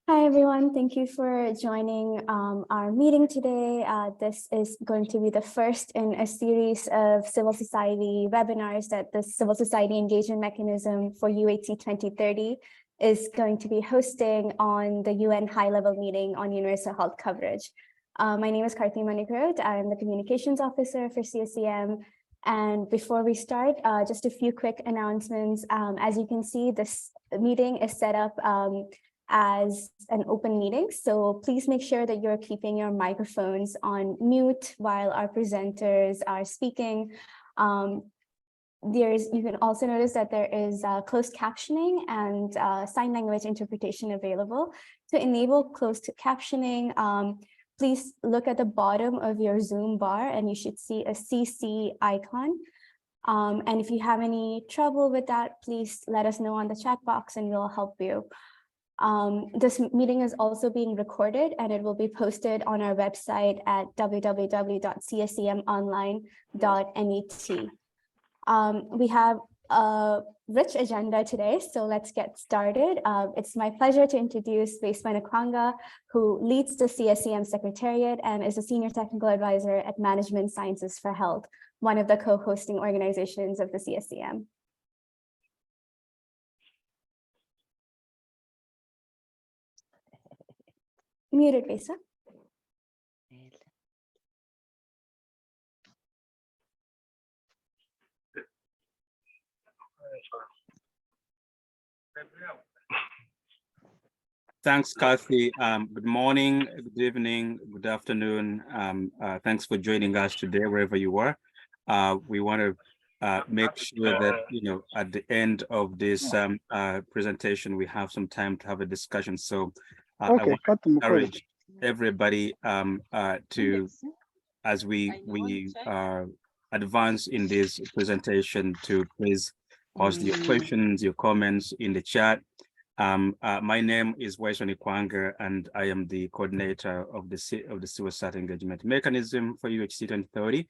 Hi, everyone. Thank you for joining our meeting today. This is going to be the first in a series of civil society webinars that the Civil Society Engagement Mechanism for UHC 2030 is going to be hosting on the UN high-level meeting on universal health coverage. My name is Karthi Manikarot. I'm the Communications Officer for CSEM. And before we start, just a few quick announcements. As you can see, this meeting is set up as an open meeting. So please make sure that you're keeping your microphones on mute while our presenters are speaking. You can also notice that there is closed captioning and sign language interpretation available. To enable closed captioning, please look at the bottom of your Zoom bar and you should see a CC icon. And if you have any trouble with that, please let us know on the chat box and we'll help you. This meeting is also being recorded and it will be posted on our website at www.cscemonline.net. We have a rich agenda today, so let's get started. It's my pleasure to introduce Waisman Akwanga, who leads the CSEM Secretariat and is a Senior Technical Advisor at Management Sciences for Health, one of the co-hosting organizations of the CSEM. Muted, Vesa. Thanks, Kathy. Good morning, good evening, good afternoon. Thanks for joining us today, wherever you are. We want to make sure that, at the end of this presentation, we have some time to have a discussion. So I want to encourage everybody to, as we advance in this presentation, to please post your questions, your comments in the chat. My name is Waisman Akwanga, and I am the coordinator of the Civil Society Engagement Mechanism for UHC 2030.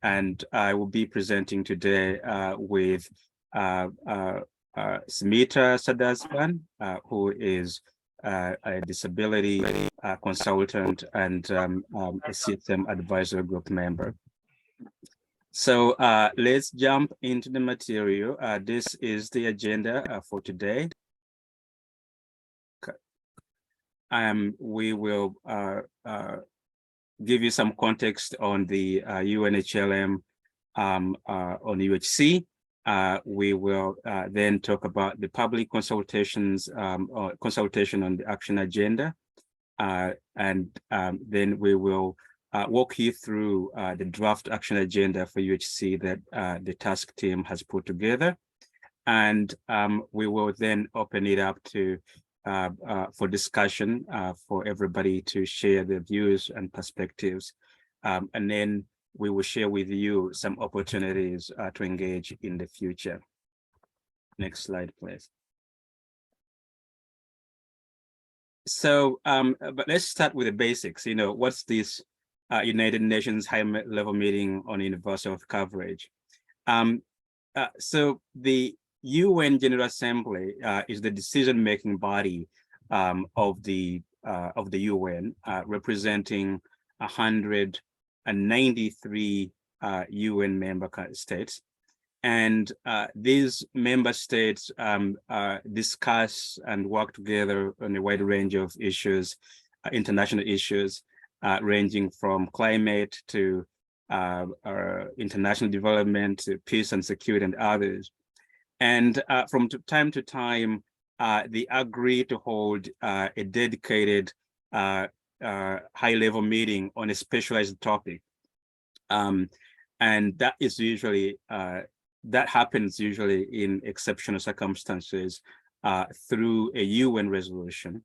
And I will be presenting today with Smita Sadasvan, who is a disability consultant and a CSM advisory group member. So let's jump into the material. This is the agenda for today. We will give you some context on the UNHLM on UHC. We will then talk about the public consultations, or consultation on the action agenda. And then we will walk you through the draft action agenda for UHC that the task team has put together. And we will then open it up to for discussion for everybody to share their views and perspectives. And then we will share with you some opportunities to engage in the future. Next slide, please. So, but let's start with the basics. What's this United Nations high-level meeting on universal health coverage? So the UN General Assembly is the decision-making body of the UN, representing 193 UN member states, and these member states discuss and work together on a wide range of issues, international issues, ranging from climate to international development, to peace and security, and others. And from time to time, they agree to hold a dedicated high-level meeting on a specialized topic. And that is usually, that happens usually in exceptional circumstances through a UN resolution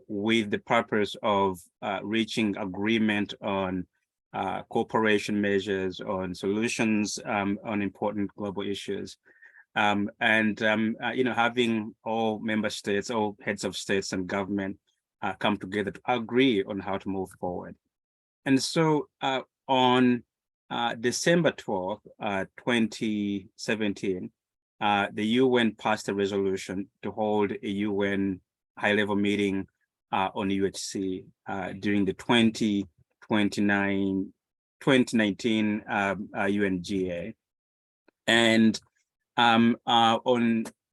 with the purpose of reaching agreement on cooperation measures, on solutions on important global issues. Having all member states, all heads of states and government come together to agree on how to move forward. And so on December 12th, 2017, the UN passed a resolution to hold a UN high-level meeting on UHC during the 2019 UNGA. And on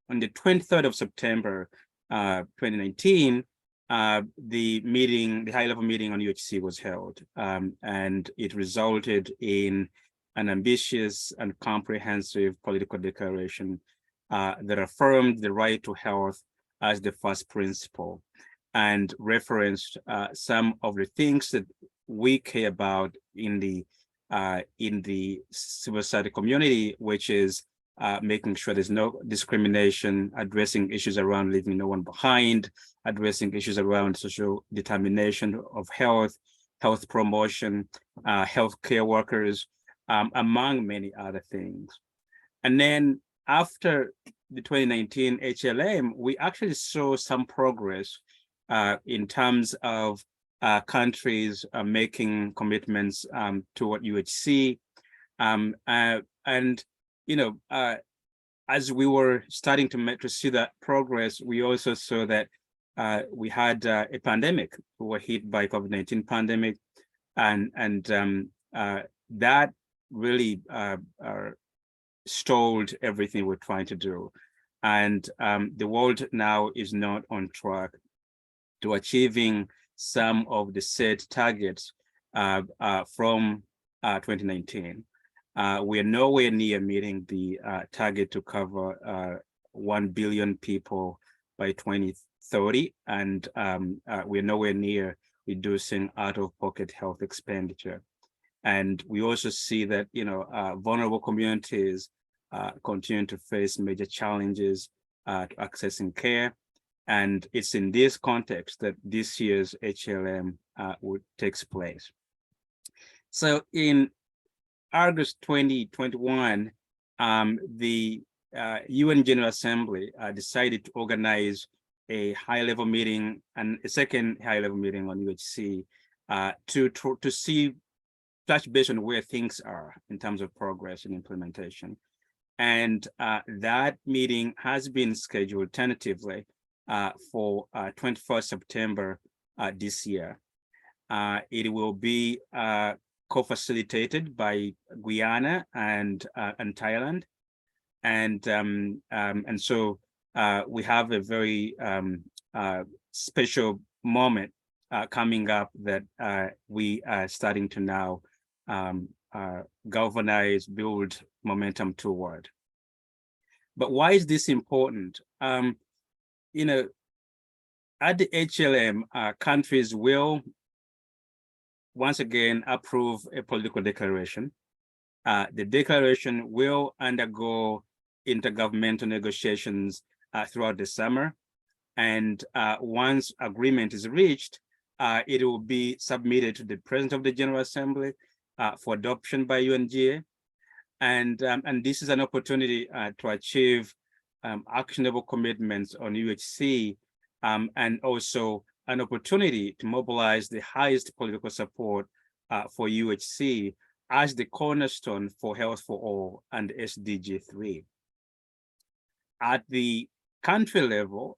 the 23rd of September 2019, the high-level meeting on UHC was held, and it resulted in an ambitious and comprehensive political declaration that affirmed the right to health as the first principle and referenced some of the things that we care about in the civil society community, which is making sure there's no discrimination, addressing issues around leaving no one behind, addressing issues around social determination of health, health promotion, healthcare workers, among many other things. And then after the 2019 HLM, we actually saw some progress in terms of countries making commitments toward UHC. And, you know, as we were starting to see that progress, we also saw that we had a pandemic. We were hit by COVID-19 pandemic, and that really stalled everything we're trying to do. And the world now is not on track to achieving some of the set targets from 2019. We are nowhere near meeting the target to cover 1 billion people by 2030, and we're nowhere near reducing out-of-pocket health expenditure. And we also see that, you know, vulnerable communities continue to face major challenges to accessing care. And it's in this context that this year's HLM takes place. So in August 2021, the UN General Assembly decided to organize a high-level meeting and a second high-level meeting on UHC to see, touch base on where things are in terms of progress and implementation. And that meeting has been scheduled tentatively for 21st September this year. It will be co-facilitated by Guyana and Thailand, and so we have a very special moment coming up that we are starting to now galvanize, build momentum toward. But why is this important? You know, at the HLM, countries will once again approve a political declaration. The declaration will undergo intergovernmental negotiations throughout the summer. And once agreement is reached, it will be submitted to the President of the General Assembly for adoption by UNGA. And this is an opportunity to achieve actionable commitments on UHC, and also an opportunity to mobilize the highest political support for UHC as the cornerstone for health for all and SDG 3. At the country level,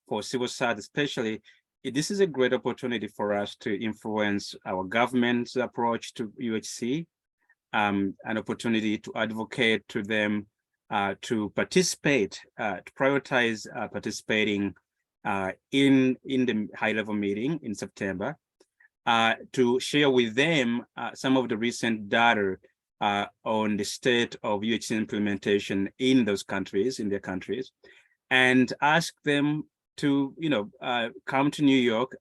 for civil society especially, this is a great opportunity for us to influence our government's approach to UHC, an opportunity to advocate to them to participate, to prioritize participating in the high-level meeting in September, to share with them some of the recent data on the state of UHC implementation in those countries, in their countries, and ask them to, you know, come to New York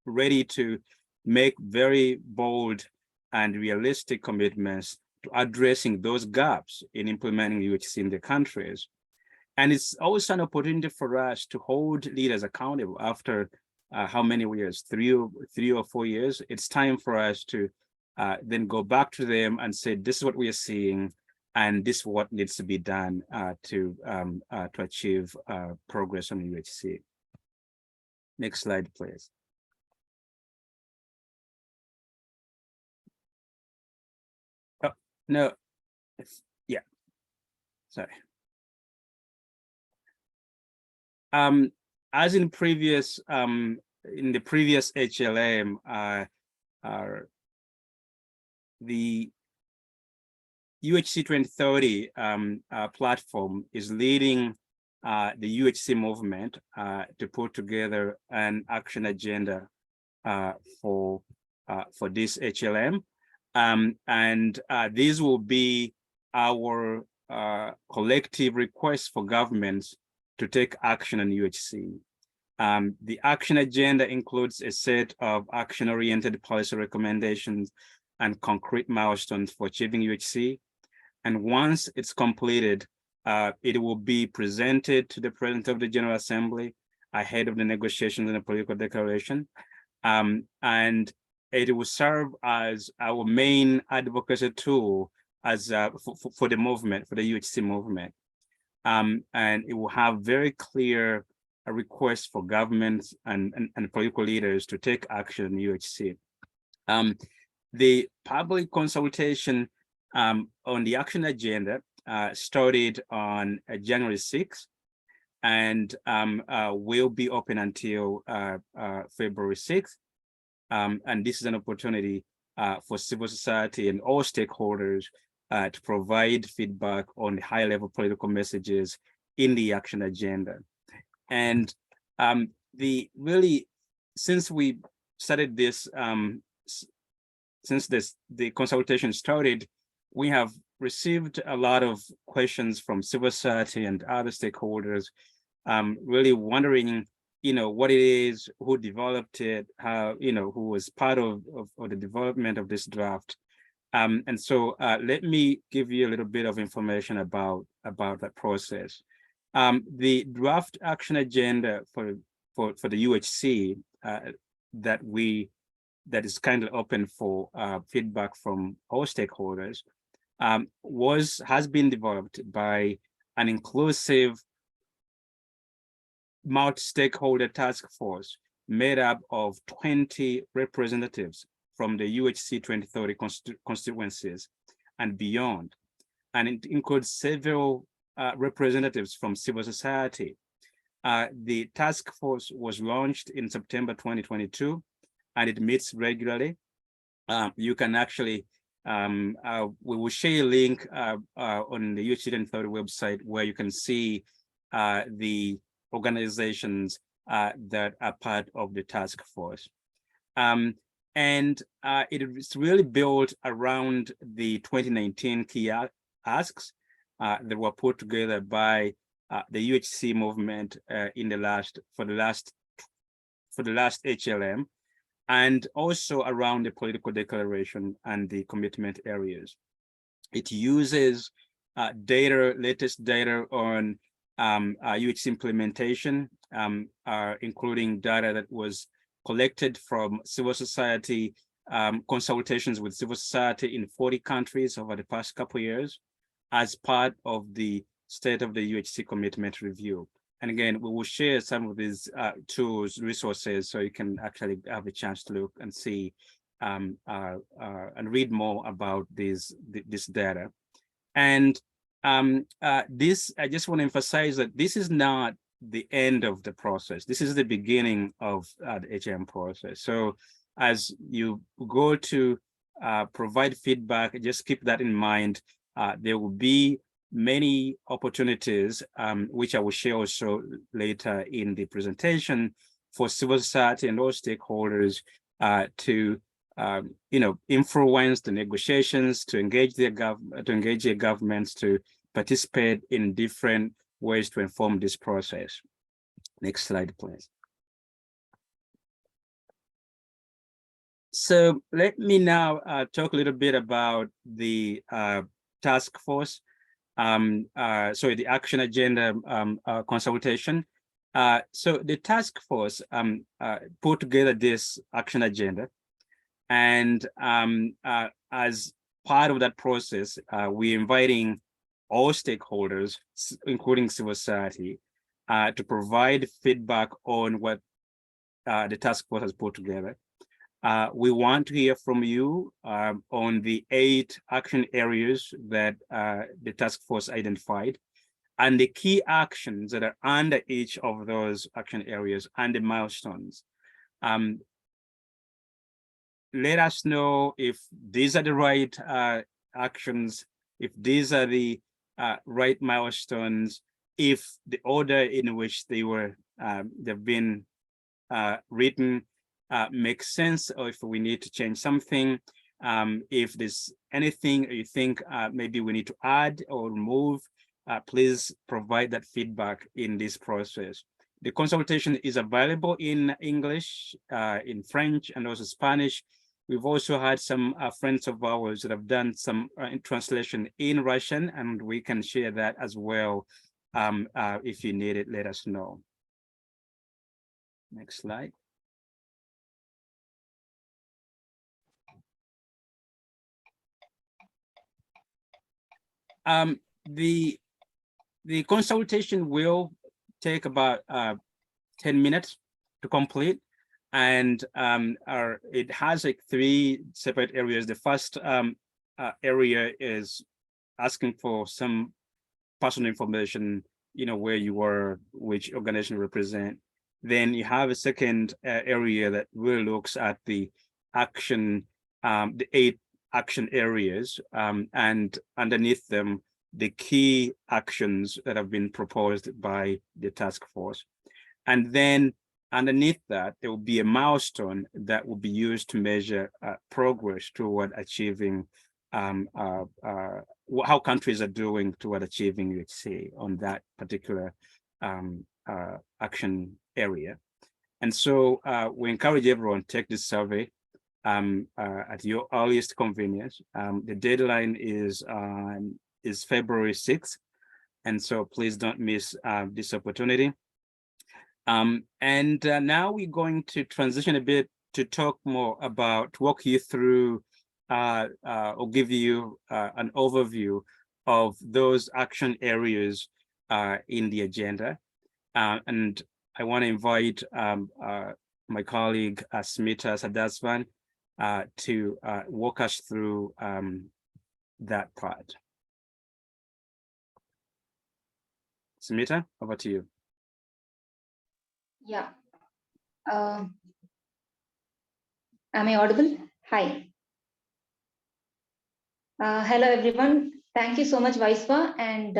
ready to make very bold and realistic commitments to addressing those gaps in implementing UHC in the countries. And it's also an opportunity for us to hold leaders accountable after how many years, three or 4 years. It's time for us to then go back to them and say, this is what we are seeing, and this is what needs to be done to achieve progress on UHC. Next slide, please. Oh, no, yeah, sorry. As in the previous HLM, the UHC 2030 platform is leading the UHC movement to put together an action agenda for this HLM, and these will be our collective requests for governments to take action on UHC. The action agenda includes a set of action-oriented policy recommendations and concrete milestones for achieving UHC. And once it's completed, it will be presented to the President of the General Assembly ahead of the negotiations and the political declaration. And it will serve as our main advocacy tool as for the movement, for the UHC movement. And it will have very clear requests for governments and political leaders to take action in UHC. The public consultation on the action agenda started on January 6th and will be open until February 6th. And this is an opportunity for civil society and all stakeholders to provide feedback on the high-level political messages in the action agenda. And since we started this, since the consultation started, we have received a lot of questions from civil society and other stakeholders, really wondering, what it is, who developed it, how, who was part of the development of this draft. And so let me give you a little bit of information about that process. The draft action agenda for the UHC that is kindly open for feedback from all stakeholders has been developed by an inclusive multi-stakeholder task force made up of 20 representatives from the UHC 2030 constituencies and beyond. And it includes several representatives from civil society. The task force was launched in September 2022, and it meets regularly. You can actually, we will share a link on the UHC 2030 website where you can see the organizations that are part of the task force. And it is really built around the 2019 key asks that were put together by the UHC movement for the last HLM, and also around the political declaration and the commitment areas. It uses latest data on UHC implementation, including data that was collected from civil society, consultations with civil society in 40 countries over the past couple of years as part of the State of the UHC Commitment Review. And again, we will share some of these tools, resources, so you can actually have a chance to look and see and read more about this data. And I just want to emphasize that this is not the end of the process. This is the beginning of the HLM process. So as you go to provide feedback, just keep that in mind. There will be many opportunities, which I will share also later in the presentation, for civil society and all stakeholders to influence the negotiations, to engage their governments, to participate in different ways to inform this process. Next slide, please. So let me now talk a little bit about the task force. Sorry, the action agenda consultation. So the task force put together this action agenda, and as part of that process, we're inviting all stakeholders, including civil society, to provide feedback on what the task force has put together. We want to hear from you on the 8 action areas that the task force identified. and the key actions that are under each of those action areas and the milestones. Let us know if these are the right actions, if these are the right milestones, if the order in which they've been written makes sense, or if we need to change something. If there's anything you think maybe we need to add or remove, please provide that feedback in this process. The consultation is available in English, in French, and also Spanish. We've also had some friends of ours that have done some translation in Russian, and we can share that as well. If you need it, let us know. Next slide. The consultation will take about 10 minutes to complete, and it has like 3 separate areas. The first area is asking for some personal information, where you were, which organization you represent. Then you have a second area that really looks at the action, the 8 action areas, and underneath them, the key actions that have been proposed by the task force. And then underneath that, there will be a milestone that will be used to measure progress toward achieving how countries are doing toward achieving UHC on that particular action area. And so we encourage everyone to take this survey at your earliest convenience. The deadline is February 6th. And so please don't miss this opportunity. Now we're going to transition a bit to talk more about, walk you through or give you an overview of those action areas in the agenda. And I want to invite my colleague Smita Sadasvan to walk us through that part. Smita, over to you. Yeah. Am I audible? Hi. Hello, everyone. Thank you so much, Vaisva. And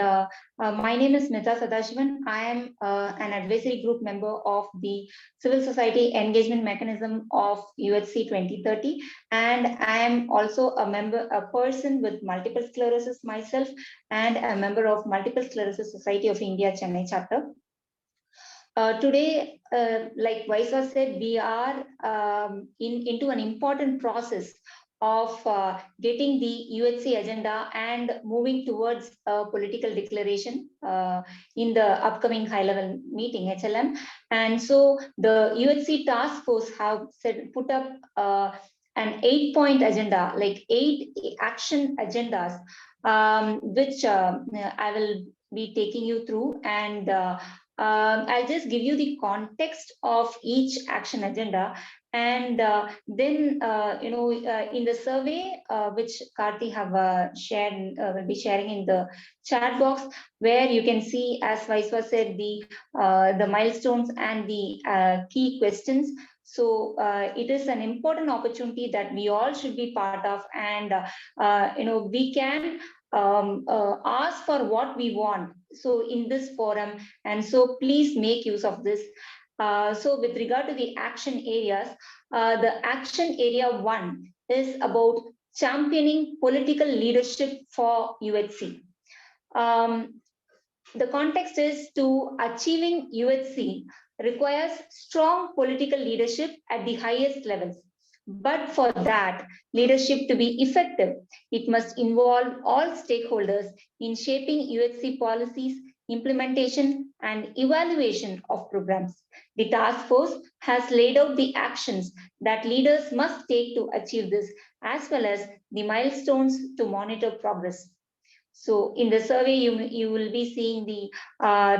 my name is Smita Sadashivan. I am an advisory group member of the Civil Society Engagement Mechanism of UHC 2030. And I am also a person with multiple sclerosis myself, and a member of Multiple Sclerosis Society of India, Chennai chapter. Today, like Vaisva said, we are into an important process of getting the UHC agenda and moving towards a political declaration in the upcoming high-level meeting, HLM. And so the UHC task force have put up an 8-point agenda, like 8 action agendas, which I will be taking you through. And I'll just give you the context of each action agenda, and then in the survey which Karthi have shared, will be sharing in the chat box, where you can see, as Vaisva said, the milestones and the key questions. So it is an important opportunity that we all should be part of, and we can ask for what we want, so in this forum, and so please make use of this. So with regard to the action areas, the action area 1 is about championing political leadership for UHC. The context is to achieving UHC requires strong political leadership at the highest levels. But for that leadership to be effective, it must involve all stakeholders in shaping UHC policies, implementation, and evaluation of programs. The task force has laid out the actions that leaders must take to achieve this, as well as the milestones to monitor progress. So in the survey, you will be seeing the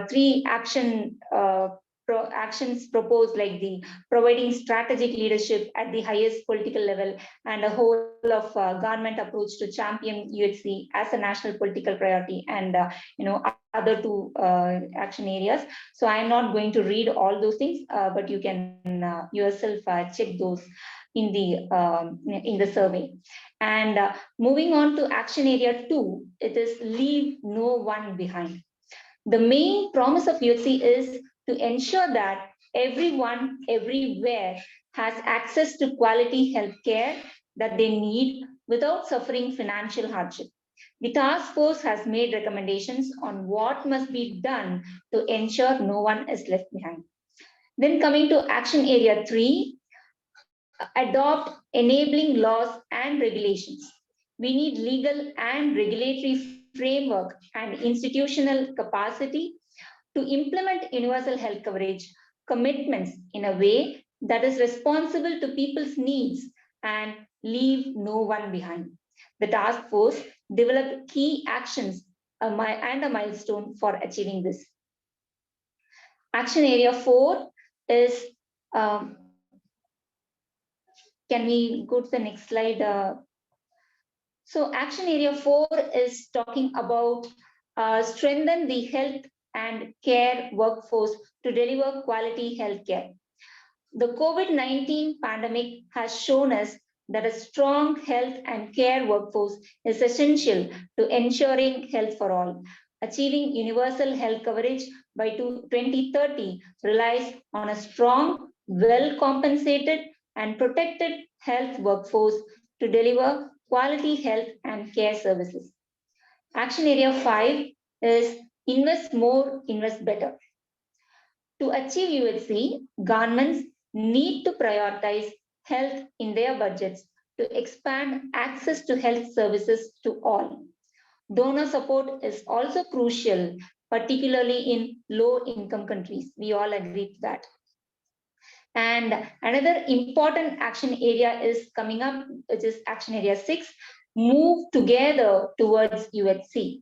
3 action actions proposed, like the providing strategic leadership at the highest political level and a whole of government approach to champion UHC as a national political priority, and other two action areas. So I'm not going to read all those things, but you can yourself check those in the survey. And moving on to action area 2, it is leave no one behind. The main promise of UHC is to ensure that everyone, everywhere has access to quality healthcare that they need without suffering financial hardship. The task force has made recommendations on what must be done to ensure no one is left behind. Then coming to action area 3, adopt enabling laws and regulations. We need legal and regulatory framework and institutional capacity to implement universal health coverage commitments in a way that is responsible to people's needs and leave no one behind. The task force developed key actions and a milestone for achieving this. Action area 4 is, can we go to the next slide? So action area 4 is talking about strengthen the health and care workforce to deliver quality healthcare. The COVID-19 pandemic has shown us that a strong health and care workforce is essential to ensuring health for all. Achieving universal health coverage by 2030 relies on a strong, well-compensated and protected health workforce to deliver quality health and care services. Action area 5 is invest more, invest better. To achieve UHC, governments need to prioritize health in their budgets to expand access to health services to all. Donor support is also crucial, particularly in low-income countries. We all agree to that. And another important action area is coming up, which is action area 6, move together towards UHC.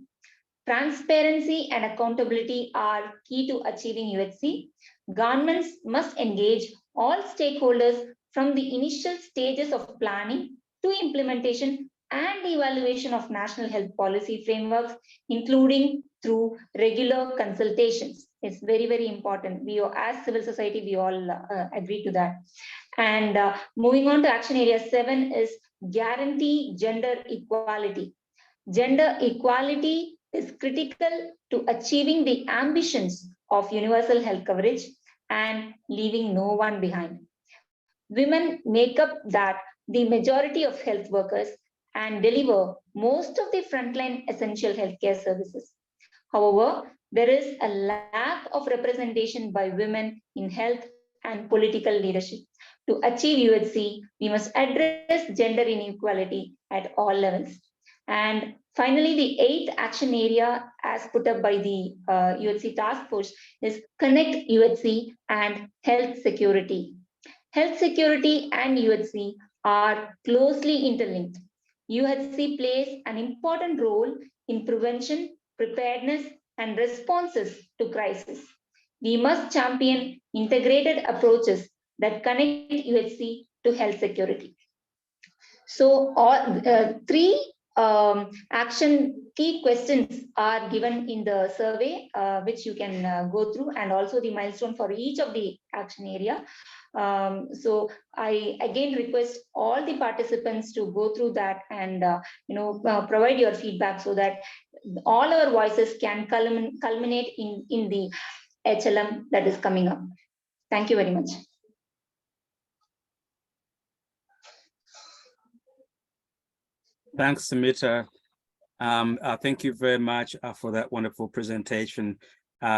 Transparency and accountability are key to achieving UHC. Governments must engage all stakeholders from the initial stages of planning to implementation and evaluation of national health policy frameworks, including through regular consultations. It's very, very important. We, as civil society, we all agree to that. And moving on to action area 7 is guarantee gender equality. Gender equality is critical to achieving the ambitions of universal health coverage and leaving no one behind. Women make up the majority of health workers and deliver most of the frontline essential healthcare services. However, there is a lack of representation by women in health and political leadership. To achieve UHC, we must address gender inequality at all levels. And finally, the 8th action area, as put up by the UHC task force, is connect UHC and health security. Health security and UHC are closely interlinked. UHC plays an important role in prevention, preparedness, and responses to crisis. We must champion integrated approaches that connect UHC to health security. So, all 3 action key questions are given in the survey, which you can go through, and also the milestone for each of the action area. So I again request all the participants to go through that and provide your feedback so that all our voices can culminate in the HLM that is coming up. Thank you very much. Thanks, Samita. Thank you very much for that wonderful presentation.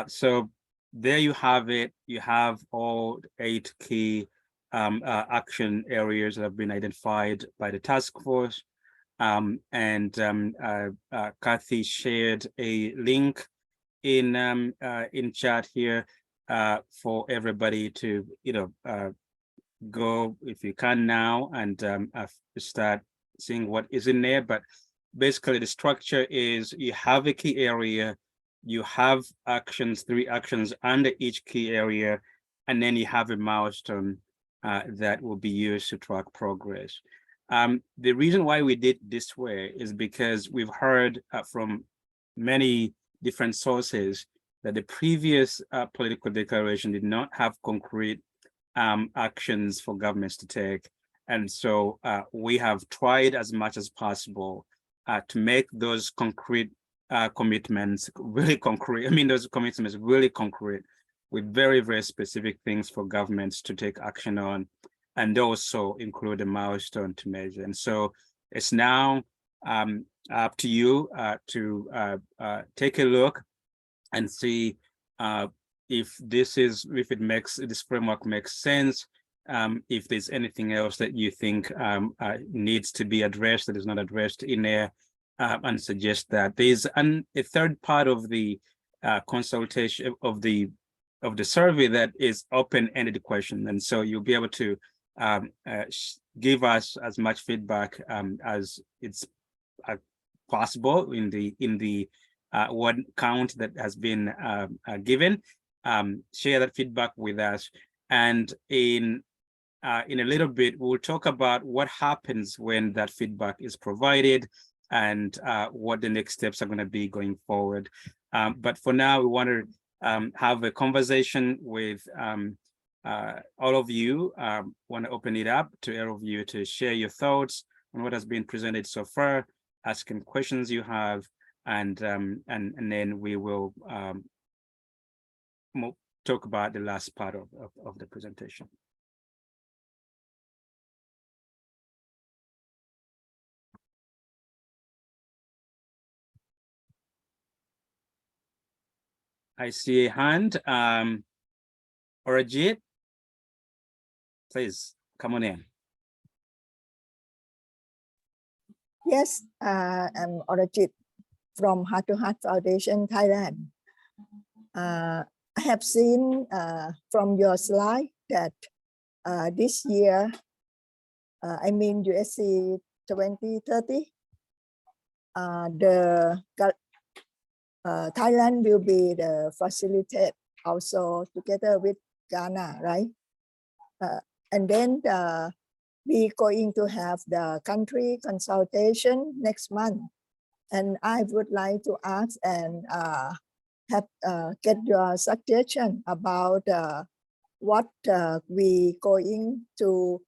So there you have it. You have all 8 key action areas that have been identified by the task force. Kathy shared a link in chat here for everybody to go, if you can now, and start seeing what is in there. But basically the structure is you have a key area, you have actions, 3 actions under each key area, and then you have a milestone that will be used to track progress. The reason why we did this way is because we've heard from many different sources that the previous political declaration did not have concrete actions for governments to take. And so we have tried as much as possible to make those concrete commitments really concrete. I mean, those commitments really concrete with very, very specific things for governments to take action on, and also include a milestone to measure. And so it's now up to you to take a look and see if this framework makes sense, if there's anything else that you think needs to be addressed that is not addressed in there, and suggest that. There's a third part of the consultation of the survey that is open-ended question, and so you'll be able to give us as much feedback as it's possible in the word count that has been given. Share that feedback with us, and in a little bit we'll talk about what happens when that feedback is provided and what the next steps are going to be going forward. But for now, we want to have a conversation with all of you. Want to open it up to all of you to share your thoughts on what has been presented so far, asking questions you have, and then we will talk about the last part of the presentation. I see a hand. Orajit, please come on in. Yes, I'm Orajit from Heart to Heart Foundation, Thailand. I have seen from your slide that this year, I mean UHC 2030, Thailand will be the facilitate also together with Ghana, right? And then we going to have the country consultation next month. And I would like to ask and get your suggestion about what we going to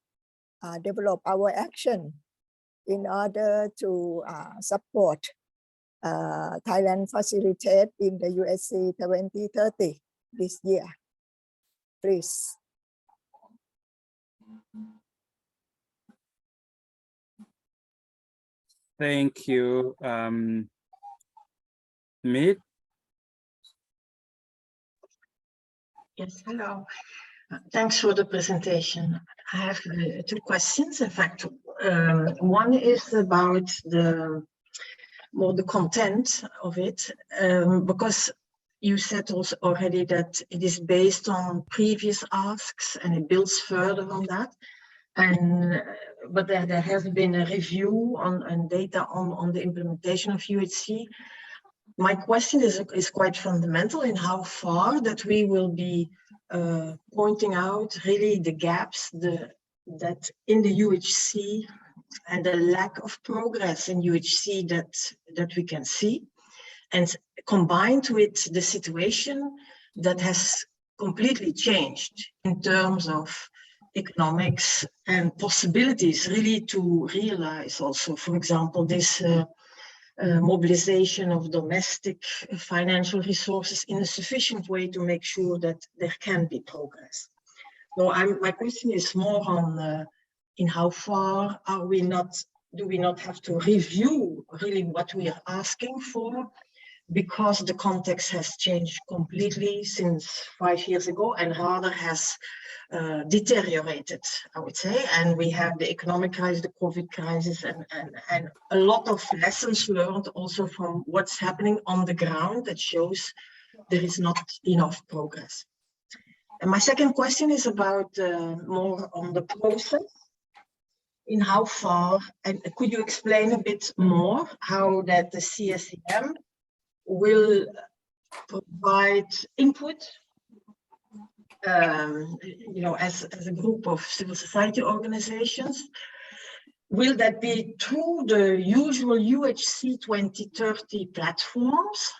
develop our action in order to support Thailand facilitate in the UHC 2030 this year, please. Thank you, Meet. Yes, hello. Thanks for the presentation. I have two questions. In fact, one is about the content of it, because you said also already that it is based on previous asks and it builds further on that. And but there has been a review on data on the implementation of UHC. My question is quite fundamental in how far that we will be pointing out really the gaps that in the UHC and the lack of progress in UHC that we can see, and combined with the situation that has completely changed in terms of economics and possibilities really to realize also, for example, this mobilization of domestic financial resources in a sufficient way to make sure that there can be progress. So my question is more on in how far do we not have to review really what we are asking for, because the context has changed completely since 5 years ago and rather has deteriorated, I would say. And we have the economic crisis, the COVID crisis, and a lot of lessons learned also from what's happening on the ground that shows there is not enough progress. And my second question is about more on the process. In how far, and could you explain a bit more how that the CSEM will provide input you know, as a group of civil society organizations. Will that be through the usual UHC 2030 platforms,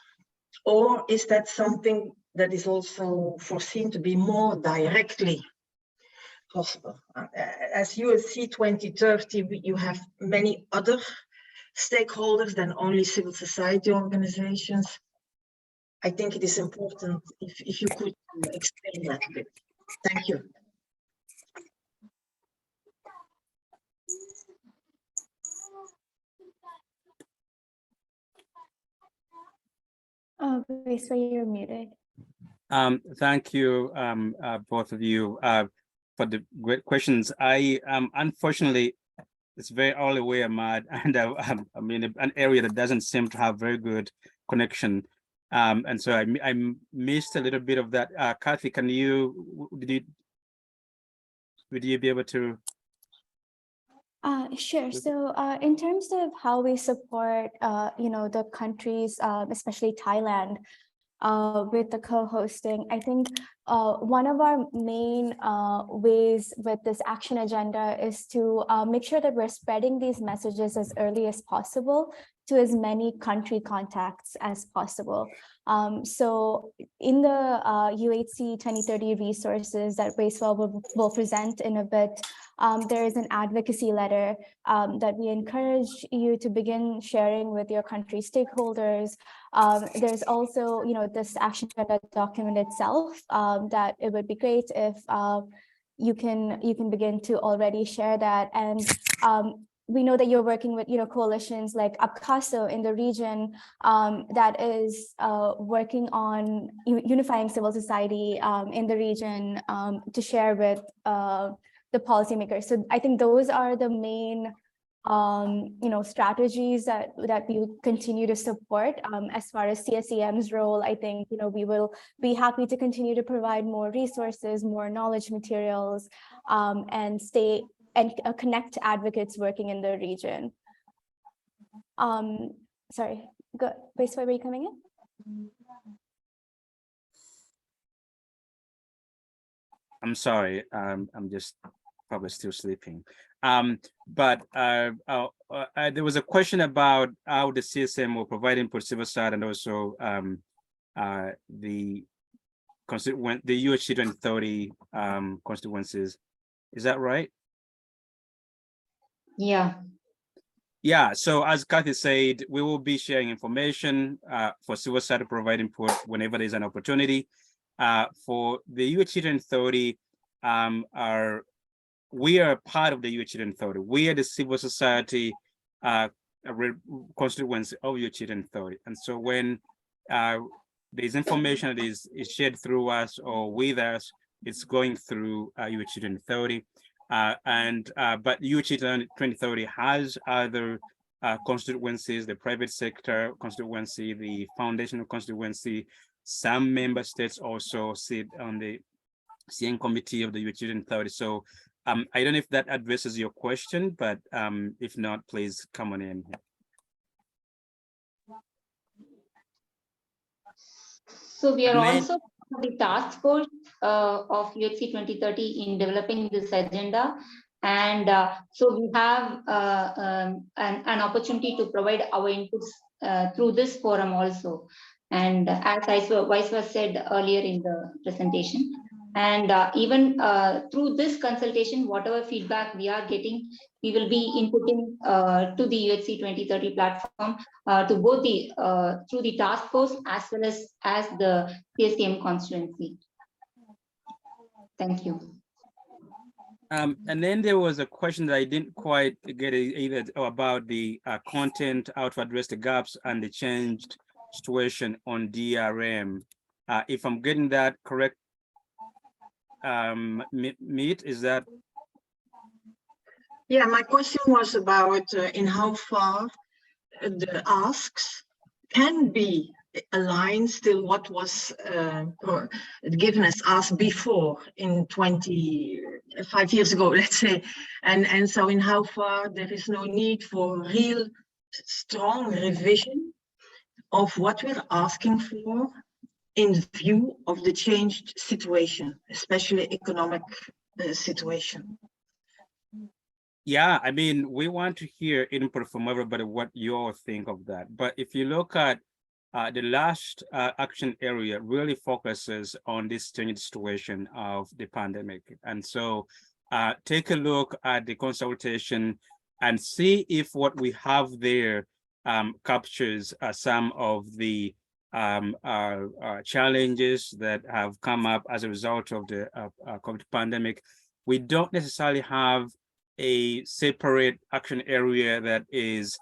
or is that something that is also foreseen to be more directly possible? As UHC 2030, you have many other stakeholders than only civil society organizations. I think it is important if you could explain that a bit. Thank you. Oh, so you're muted. Thank you, both of you, for the great questions. I unfortunately, it's very early where I'm at, and I'm in an area that doesn't seem to have very good connection, and so I missed a little bit of that. Kathy, can you would you be able to? Sure. So in terms of how we support, you know, the countries, especially Thailand, with the co-hosting, I think one of our main ways with this action agenda is to make sure that we're spreading these messages as early as possible to as many country contacts as possible. So in the UHC 2030 resources that Waiswell will present in a bit, there is an advocacy letter that we encourage you to begin sharing with your country stakeholders. There's also, you know, this action agenda document itself that it would be great if you can begin to already share that. And we know that you're working with, you know, coalitions like APCASO in the region that is working on unifying civil society in the region to share with the policymakers. So I think those are the main you know, strategies that we continue to support. As far as CSEM's role, I think, you know, we will be happy to continue to provide more resources, more knowledge materials, and connect advocates working in the region. Sorry, go, were you coming in? I'm sorry, I'm just probably still sleeping. But there was a question about how the CSM will provide input civil side and also the UHC 2030 constituencies. Is that right? Yeah. Yeah, so as Kathy said, we will be sharing information for civil side to provide input whenever there's an opportunity. For the UHC 2030, we are part of the UHC 2030. We are the civil society constituency of UHC 2030. And so when there's information that is shared through us or with us, it's going through UHC 2030. But UHC 2030 has other constituencies, the private sector constituency, the foundational constituency. Some member states also sit on the CN committee of the UHC 2030. So I don't know if that addresses your question, but if not, please come on in. So we are also the task force of UHC 2030 in developing this agenda. And so we have an opportunity to provide our inputs through this forum also. And as Waiswell said earlier in the presentation, and even through this consultation, whatever feedback we are getting, we will be inputting to the UHC 2030 platform to both the through the task force as well as the CSTM constituency. Thank you. And then there was a question that I didn't quite get either about the content, how to address the gaps and the changed situation on DRM. If I'm getting that correct, Meet, is that? Yeah, my question was about in how far the asks can be aligned still what was given as asked before in 25 years ago, let's say, and so in how far there is no need for real strong revision of what we're asking for in view of the changed situation, especially economic situation? Yeah, I mean, we want to hear input from everybody what you all think of that. But if you look at the last action area really focuses on this changed situation of the pandemic. And so take a look at the consultation and see if what we have there captures some of the challenges that have come up as a result of the COVID pandemic. We don't necessarily have a separate action area that is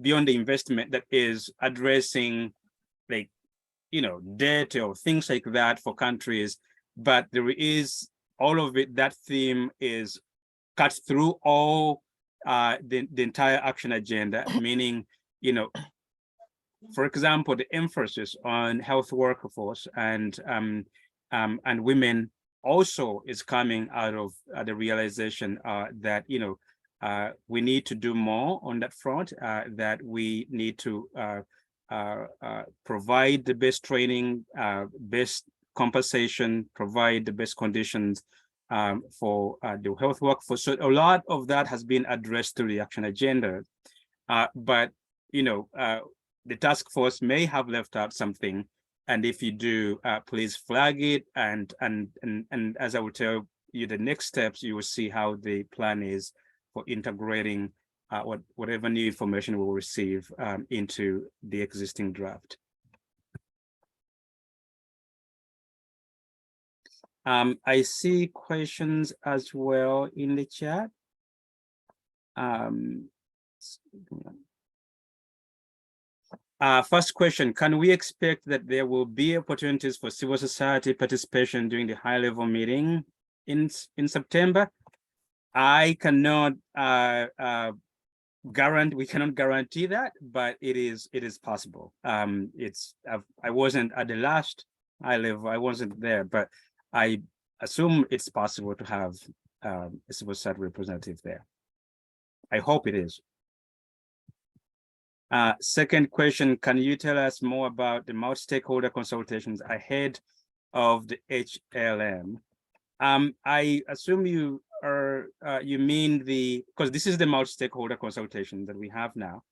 beyond the investment that is addressing, like, you know, debt or things like that for countries, but there is all of it. That theme is cut through all the entire action agenda, meaning, you know, for example, the emphasis on health workforce and women also is coming out of the realization that, you know, we need to do more on that front, that we need to provide the best training, best compensation, provide the best conditions for the health workforce. So a lot of that has been addressed through the action agenda, but, you know, the task force may have left out something. And if you do, please flag it. And as I will tell you, the next steps, you will see how the plan is for integrating whatever new information we'll receive into the existing draft. I see questions as well in the chat. First question, can we expect that there will be opportunities for civil society participation during the high-level meeting in September? I cannot we cannot guarantee that, but it is possible. I wasn't at the last high level, I wasn't there, but I assume it's possible to have a civil society representative there. I hope it is. Second question, can you tell us more about the multi-stakeholder consultations ahead of the HLM? I assume you mean because this is the multi-stakeholder consultation that we have now.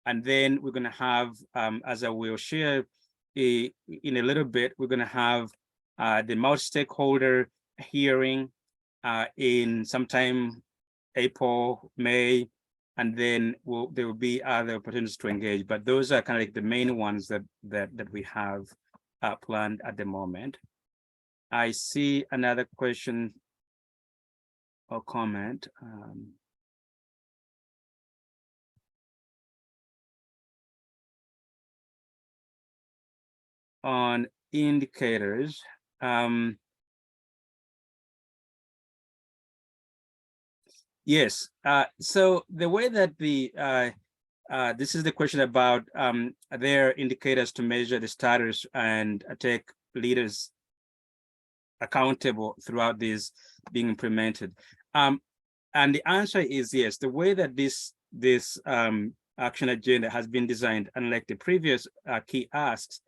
And then we're going to have, as I will share in a little bit, we're going to have the multi-stakeholder hearing in sometime April, May, and then there will be other opportunities to engage. But those are kind of like the main ones that we have planned at the moment. I see another question or comment. On indicators. Yes, so the way that this is the question about their indicators to measure the status and take leaders accountable throughout this being implemented. And the answer is yes. The way that this action agenda has been designed, unlike the previous key asks,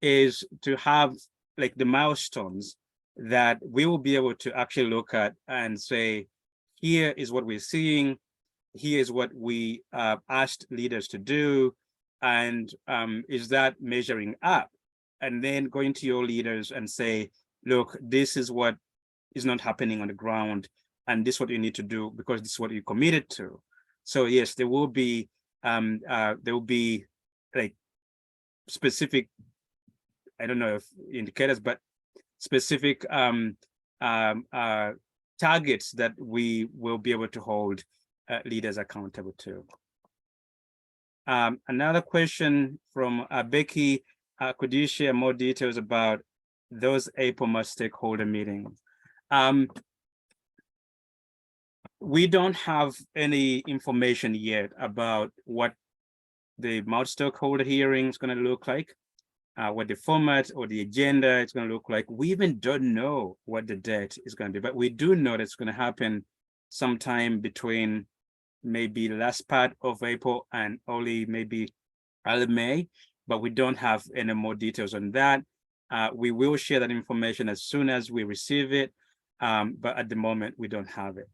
is to have like the milestones that we will be able to actually look at and say, here is what we're seeing, here is what we asked leaders to do, and is that measuring up? And then going to your leaders and say, look, this is what is not happening on the ground, and this is what you need to do because this is what you committed to. So yes, there will be like specific, I don't know if indicators, but specific targets that we will be able to hold leaders accountable to. Another question from Becky, could you share more details about those APOMA stakeholder meetings? We don't have any information yet about what the multi-stakeholder hearing is going to look like, what the format or the agenda is going to look like. We even don't know what the date is going to be, but we do know that it's going to happen sometime between maybe the last part of April and only maybe early May, but we don't have any more details on that. We will share that information as soon as we receive it, but at the moment we don't have it.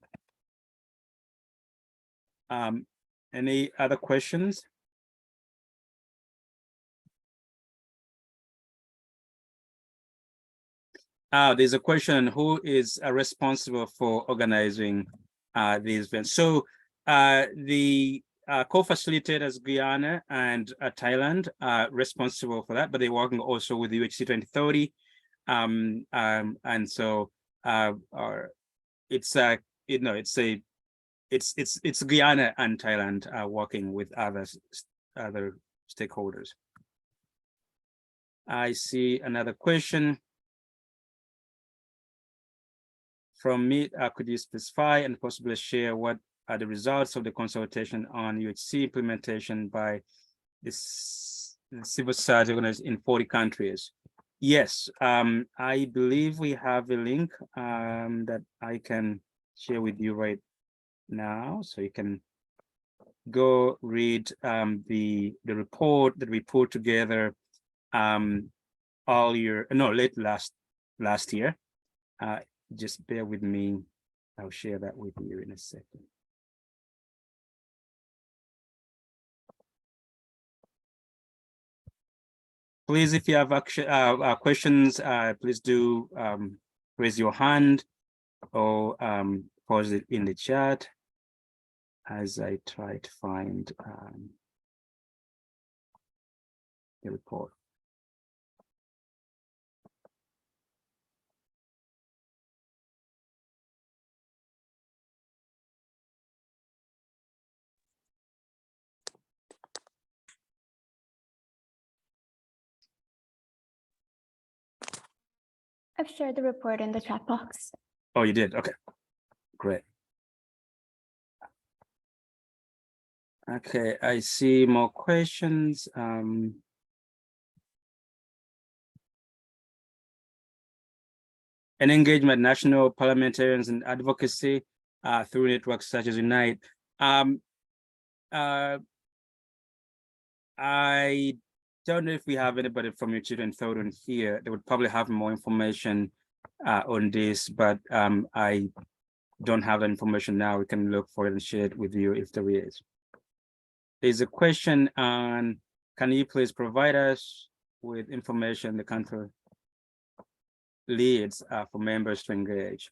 Any other questions? There's a question: who is responsible for organizing these events? So the co-facilitators, Guyana and Thailand, are responsible for that, but they're working also with UHC 2030, and so it's it's Guyana and Thailand working with other stakeholders. I see another question from me. Could you specify and possibly share what are the results of the consultation on UHC implementation by the civil society organized in 40 countries? Yes, I believe we have a link that I can share with you right now, so you can go read the report that we put together late last year. Just bear with me. I'll share that with you in a second. Please, if you have questions, please do raise your hand or post it in the chat as I try to find the report. I've shared the report in the chat box. Oh, you did? Okay, great. Okay, I see more questions. An engagement, national parliamentarians and advocacy through networks such as Unite. I don't know if we have anybody from UHC 2030 here. They would probably have more information on this, but I don't have that information now. We can look for it and share it with you if there is. There's a question on, can you please provide us with information the country leads for members to engage?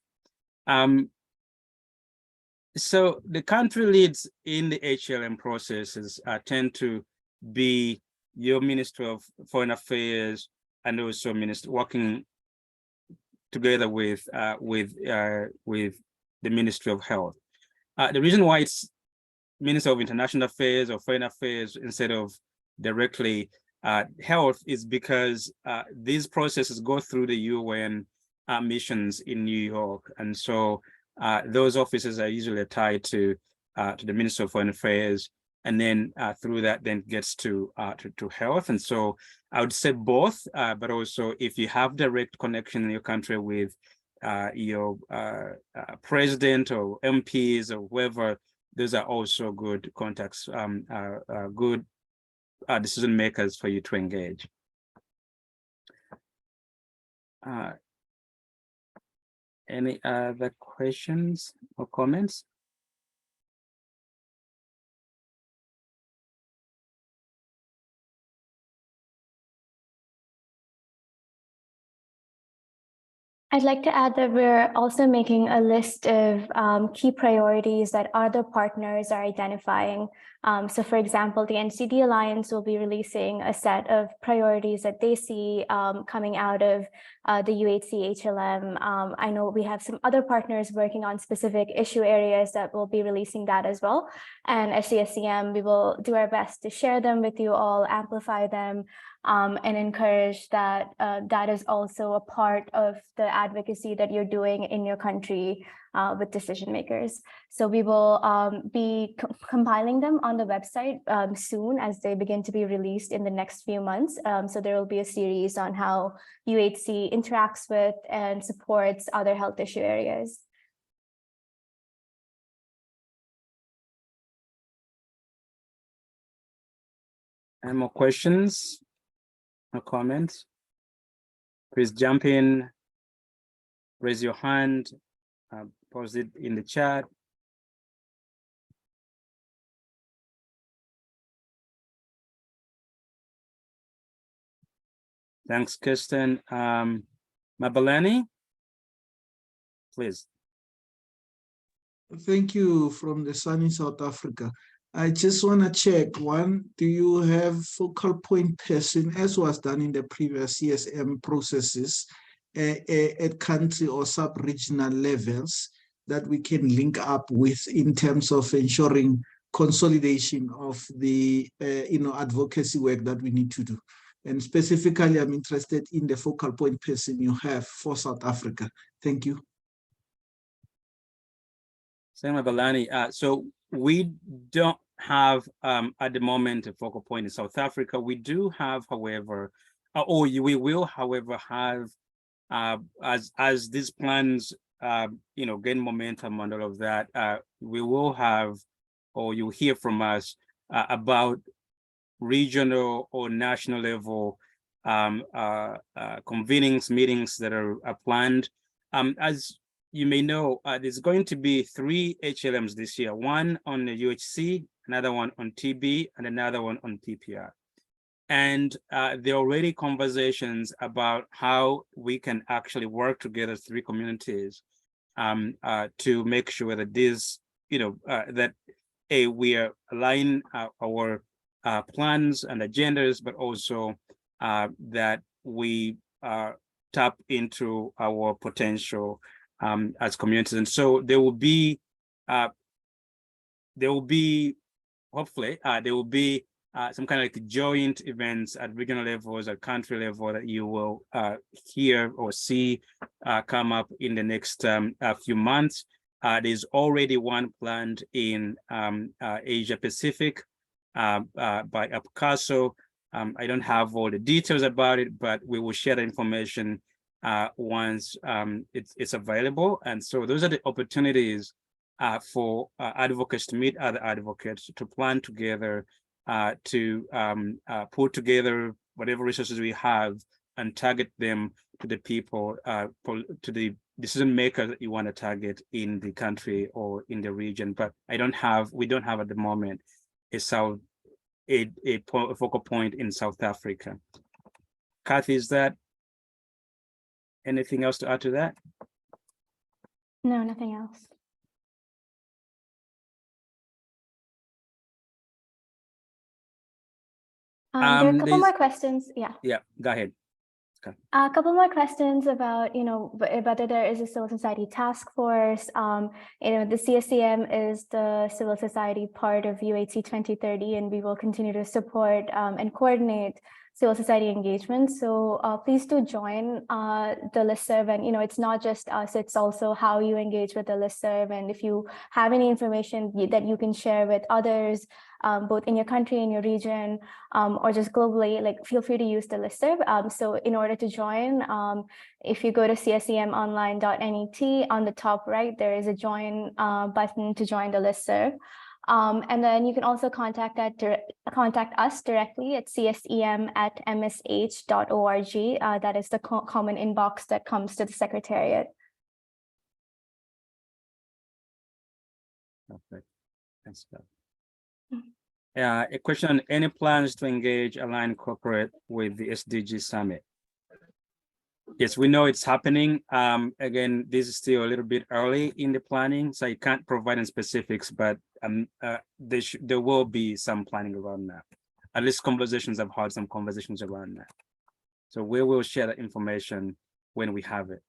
So the country leads in the HLM processes tend to be your Minister of Foreign Affairs and also Minister working together with the Ministry of Health. The reason why it's Minister of International Affairs or Foreign Affairs instead of directly health is because these processes go through the UN missions in New York, and so those offices are usually tied to the Minister of Foreign Affairs, and then through that then gets to health. And so I would say both, but also if you have direct connection in your country with your president or MPs or whoever, those are also good contacts, good decision makers for you to engage. Any other questions or comments? I'd like to add that we're also making a list of key priorities that other partners are identifying. So for example, the NCD Alliance will be releasing a set of priorities that they see coming out of the UHC HLM. I know we have some other partners working on specific issue areas that will be releasing that as well. And as CSCM, we will do our best to share them with you all, amplify them, and encourage that that is also a part of the advocacy that you're doing in your country with decision makers. So we will be compiling them on the website soon as they begin to be released in the next few months. So there will be a series on how UHC interacts with and supports other health issue areas. Any more questions or comments? Please jump in, raise your hand, post it in the chat. Thanks, Kirsten. Mabalani, please. Thank you from the sunny South Africa. I just want to check, one, do you have focal point person, as was done in the previous CSM processes, at country or sub-regional levels that we can link up with in terms of ensuring consolidation of the advocacy work that we need to do? And specifically, I'm interested in the focal point person you have for South Africa. Thank you. Senator Balani, so we don't have at the moment a focal point in South Africa. We do have, however, we will, however, have as these plans gain momentum and all of that, we will have, or you'll hear from us about regional or national level convenings, meetings that are planned. As you may know, there's going to be 3 HLMs this year, one on the UHC, another one on TB, and another one on PPR. And there are already conversations about how we can actually work together, 3 communities, to make sure that this, that we are align our plans and agendas, but also that we tap into our potential as communities. And so there will be hopefully there will be some kind of like joint events at regional levels, at country level, that you will hear or see come up in the next few months. There's already one planned in Asia Pacific by APCASO. I don't have all the details about it, but we will share the information once it's available. And so those are the opportunities for advocates to meet other advocates, to plan together, to put together whatever resources we have and target them to the people, to the decision makers that you want to target in the country or in the region. But we don't have at the moment a focal point in South Africa. Kathy, is that anything else to add to that? No, nothing else. There are a couple more questions. Yeah, go ahead. A couple more questions about, whether there is a civil society task force. The CSCM is the civil society part of UHC 2030, and we will continue to support and coordinate civil society engagement. So please do join the listserv. And, it's not just us, it's also how you engage with the listserv. And if you have any information that you can share with others, both in your country, in your region, or just globally, feel free to use the listserv. So in order to join, if you go to cscmonline.net, on the top right, there is a join button to join the listserv. And then you can also contact us directly at csem@msh.org. That is the common inbox that comes to the Secretariat. Perfect. Thanks, Scott. A question on any plans to engage, align, cooperate with the SDG Summit? Yes, we know it's happening. Again, this is still a little bit early in the planning, so I can't provide any specifics, but there will be some planning around that. At least I've had some conversations around that. So we will share that information when we have it.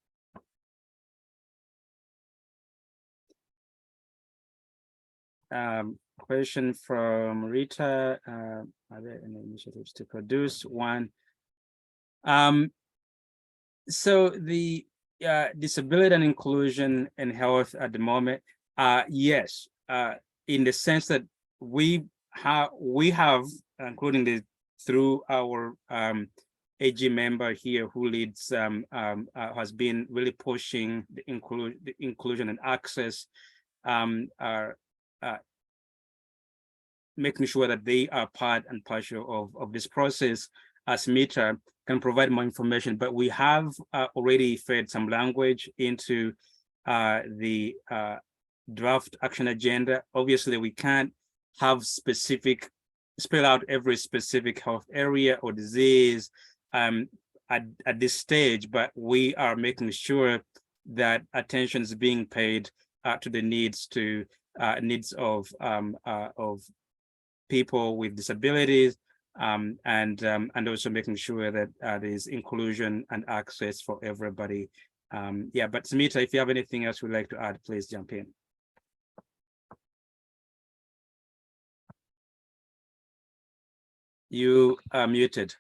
Question from Rita, are there any initiatives to produce one? So the disability and inclusion and health at the moment, yes, in the sense that we have, including through our AG member here who leads, has been really pushing the inclusion and access, making sure that they are part and parcel of this process. Smita can provide more information, but we have already fed some language into the draft action agenda. Obviously, we can't have spell out every specific health area or disease at this stage, but we are making sure that attention is being paid to the needs of people with disabilities, and also making sure that there's inclusion and access for everybody. Yeah, but Smita, if you have anything else you'd like to add, please jump in. You are muted.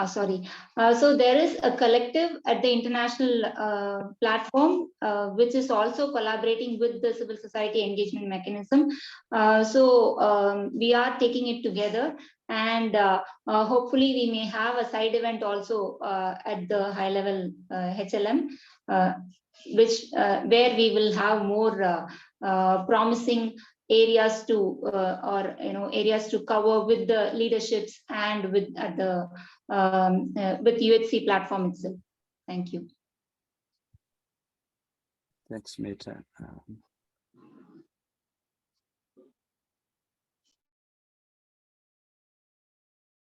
Sorry. So there is a collective at the international platform, which is also collaborating with the civil society engagement mechanism. We are taking it together, and hopefully we may have a side event also at the high level HLM, where we will have more promising areas to areas to cover with the leaderships and with UHC platform itself. Thank you. Thanks, Smita.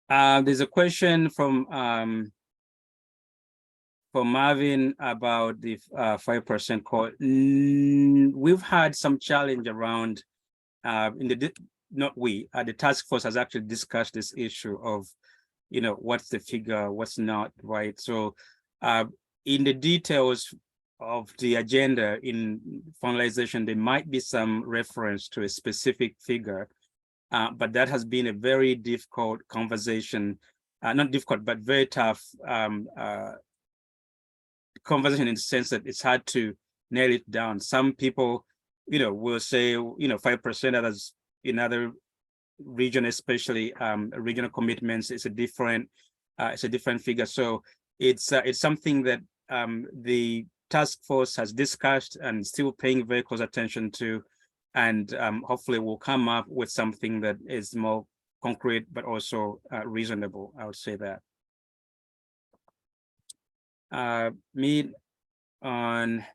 There's a question from Marvin about the 5% call. We've had some challenge around the task force has actually discussed this issue of, what's the figure, what's not, right? So in the details of the agenda in finalization, there might be some reference to a specific figure, but that has been a very difficult conversation, not difficult, but very tough conversation in the sense that it's hard to nail it down. Some people, will say, 5%, others in other region, especially regional commitments, is a different figure. So it's something that the task force has discussed and still paying very close attention to, and hopefully we'll come up with something that is more concrete but also reasonable. I would say that. Meet on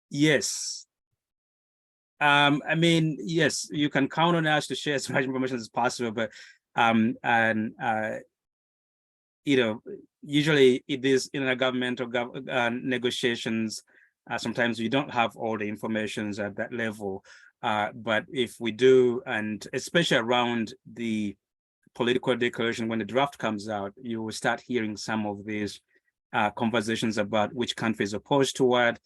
yes. I mean, yes, you can count on us to share as much information as possible, but usually it is in a governmental negotiations. Sometimes we don't have all the information at that level, but if we do, and especially around the political declaration, when the draft comes out, you will start hearing some of these conversations about which country is opposed to what,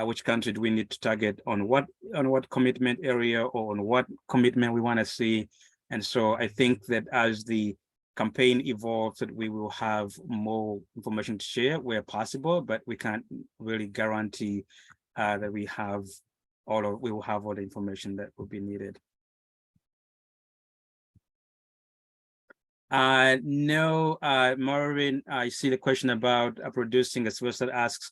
which country do we need to target on what commitment area, or on what commitment we want to see. And so I think that as the campaign evolves, that we will have more information to share where possible, but we can't really guarantee that we will have all the information that will be needed. No, Marvin, I see the question about producing a civil society asks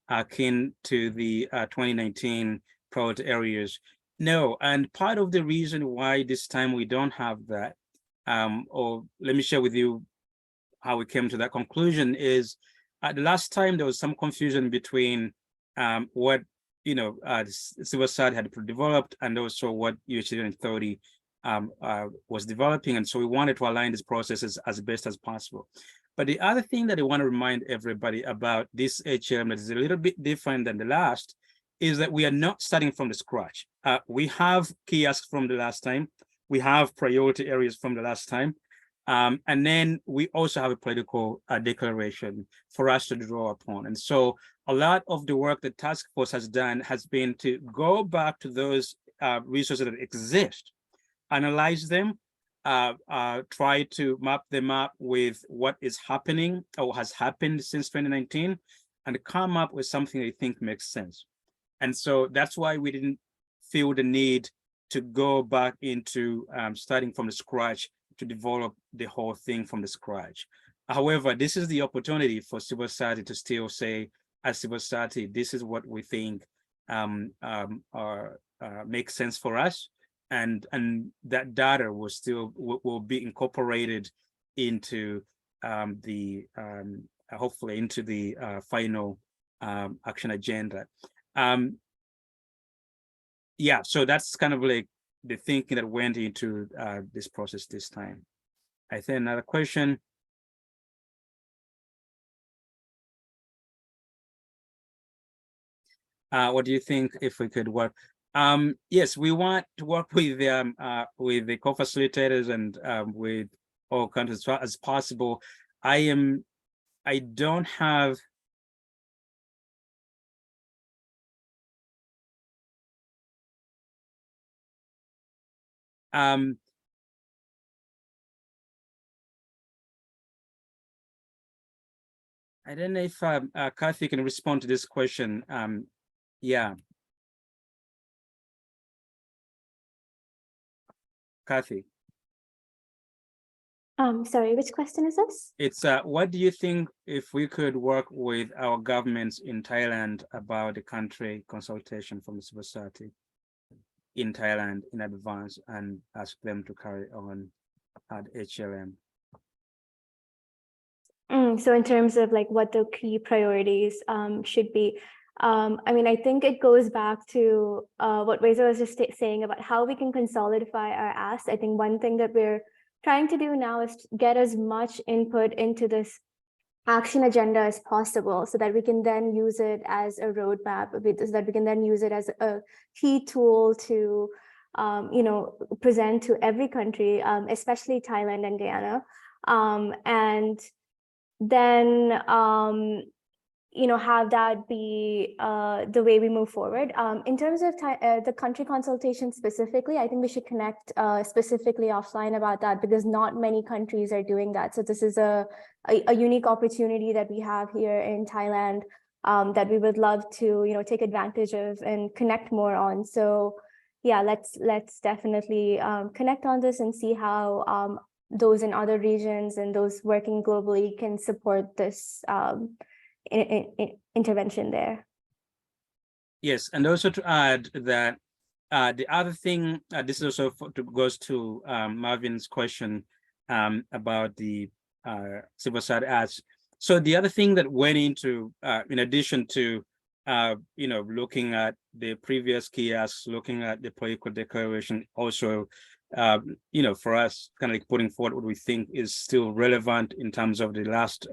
akin to the 2019 priority areas. No, and part of the reason why this time we don't have that, or let me share with you how we came to that conclusion, is the last time there was some confusion between what civil society had developed and also what UHC 2030 was developing, and so we wanted to align these processes as best as possible. But the other thing that I want to remind everybody about this HLM that is a little bit different than the last is that we are not starting from the scratch. We have key asks from the last time. We have priority areas from the last time. And then we also have a political declaration for us to draw upon. And so a lot of the work the task force has done has been to go back to those resources that exist, analyze them, try to map them up with what is happening or has happened since 2019, and come up with something they think makes sense. And so that's why we didn't feel the need to go back into starting from the scratch to develop the whole thing from the scratch. However, this is the opportunity for civil society to still say, as civil society, this is what we think make sense for us, and that data will be incorporated into hopefully into the final action agenda. Yeah, so that's kind of like the thinking that went into this process this time. I think another question. What do you think if we could work? Yes, we want to work with the co-facilitators and with all countries as far as possible. I don't have I don't know if Kathy can respond to this question. Yeah. Kathy. Sorry, which question is this? It's what do you think if we could work with our governments in Thailand about the country consultation from civil society in Thailand in advance and ask them to carry on at HLM? So in terms of like what the key priorities should be, I mean, I think it goes back to what Reza was just saying about how we can consolidate our asks. I think one thing that we're trying to do now is to get as much input into this action agenda as possible so that we can then use it as a roadmap, so that we can then use it as a key tool to present to every country, especially Thailand and Guyana. And then have that be the way we move forward. In terms of the country consultation specifically, I think we should connect specifically offline about that, because not many countries are doing that. So this is a unique opportunity that we have here in Thailand that we would love to take advantage of and connect more on. So yeah, let's definitely connect on this and see how those in other regions and those working globally can support this intervention there. Yes, and also to add that the other thing, this is also goes to Marvin's question about the civil society acts. So the other thing that went into, in addition to looking at the previous key asks, looking at the political declaration, also for us, kind of like putting forward what we think is still relevant in terms of the last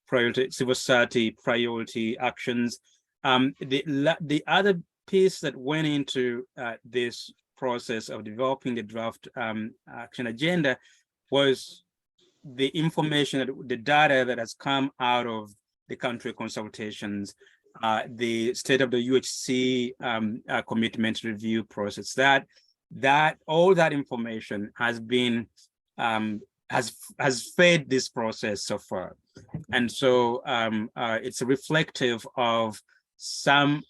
priority civil society priority actions. The other piece that went into this process of developing the draft action agenda was the information, the data that has come out of the country consultations, the state of the UHC commitment review process. That all that information has been has fed this process so far, and so it's reflective of some,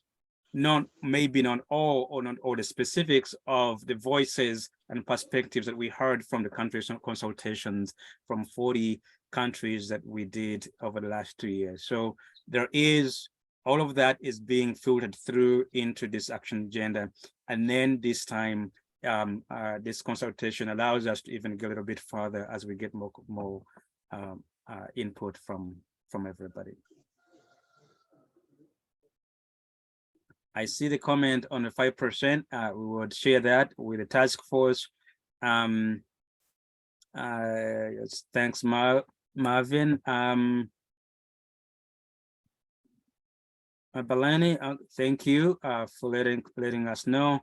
maybe not all, or not all the specifics of the voices and perspectives that we heard from the country consultations from 40 countries that we did over the last 2 years. So there is, all of that is being filtered through into this action agenda, and then this time this consultation allows us to even go a little bit further as we get more input from everybody. I see the comment on the 5%. We would share that with the task force. Yes, thanks, Marvin. Balani, thank you for letting us know.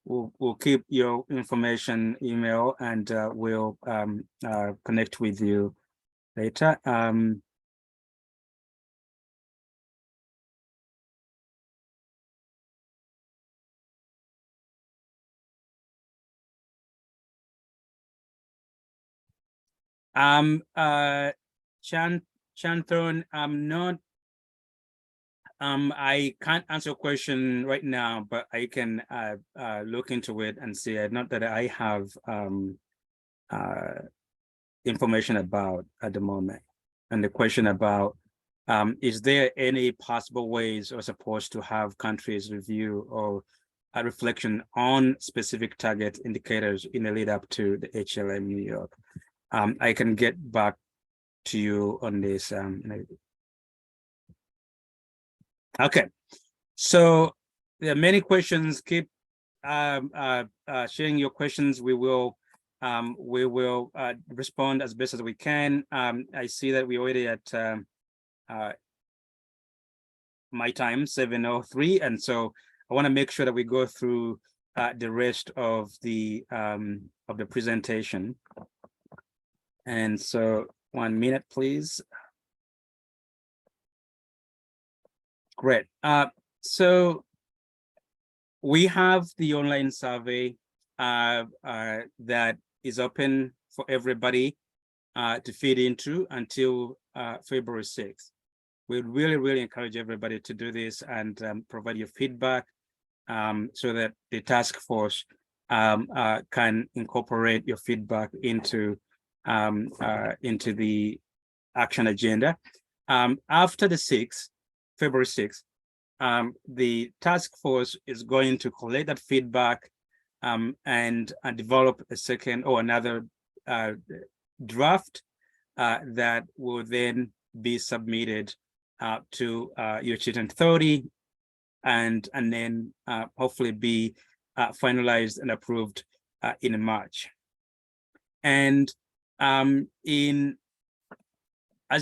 We'll keep your information, email, and we'll connect with you later. Chanthon, I can't answer your question right now, but I can look into it and see. Not that I have information about at the moment. And the question about Is there any possible ways or supposed to have countries review or a reflection on specific target indicators in the lead up to the HLM New York? I can get back to you on this. Okay, so there are many questions. Keep sharing your questions. We will respond as best as we can. I see that we're already at my time, 7:03, and so I want to make sure that we go through the rest of the presentation. And so 1 minute, please. Great. So we have the online survey that is open for everybody to feed into until February 6th. We really encourage everybody to do this and provide your feedback so that the task force can incorporate your feedback into the action agenda. After the 6th, February 6th, the task force is going to collect that feedback and develop a second or another draft that will then be submitted to UHC 1030 and then hopefully be finalized and approved in March. And as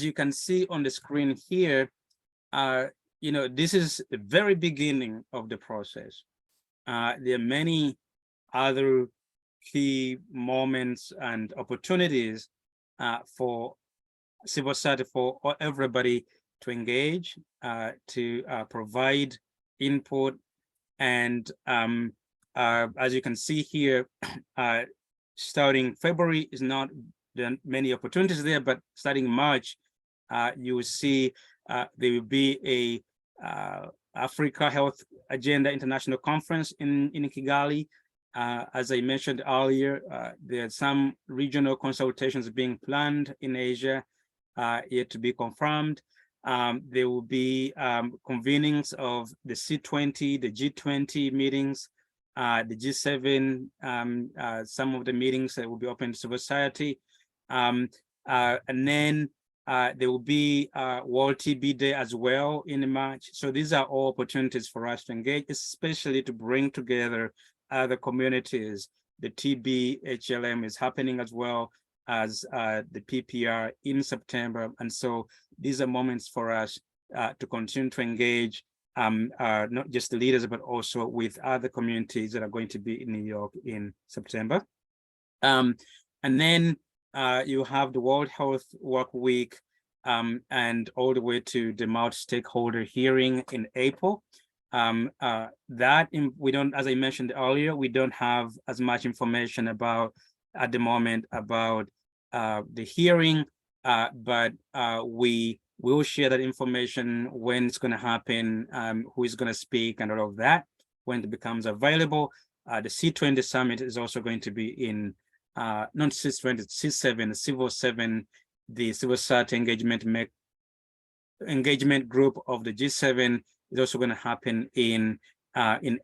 you can see on the screen here, this is the very beginning of the process. There are many other key moments and opportunities for civil society, for everybody to engage, to provide input. And as you can see here, starting February is not many opportunities there, but starting March, you will see there will be a Africa Health Agenda International Conference in Kigali. As I mentioned earlier, there are some regional consultations being planned in Asia, yet to be confirmed. There will be convenings of the C20, the G20 meetings, the G7, some of the meetings that will be open to civil society. And then there will be World TB Day as well in March. So these are all opportunities for us to engage, especially to bring together other communities. The TB HLM is happening as well as the PPR in September. And so these are moments for us to continue to engage not just the leaders, but also with other communities that are going to be in New York in September. And then you have the World Health Work Week and all the way to the multi-stakeholder hearing in April. We don't, as I mentioned earlier, we don't have as much information about at the moment about the hearing, but we will share that information when it's going to happen, who is going to speak and all of that when it becomes available. The C20 summit is also going to be in not C20, C7, Civil 7, the civil society engagement group of the G7 is also going to happen in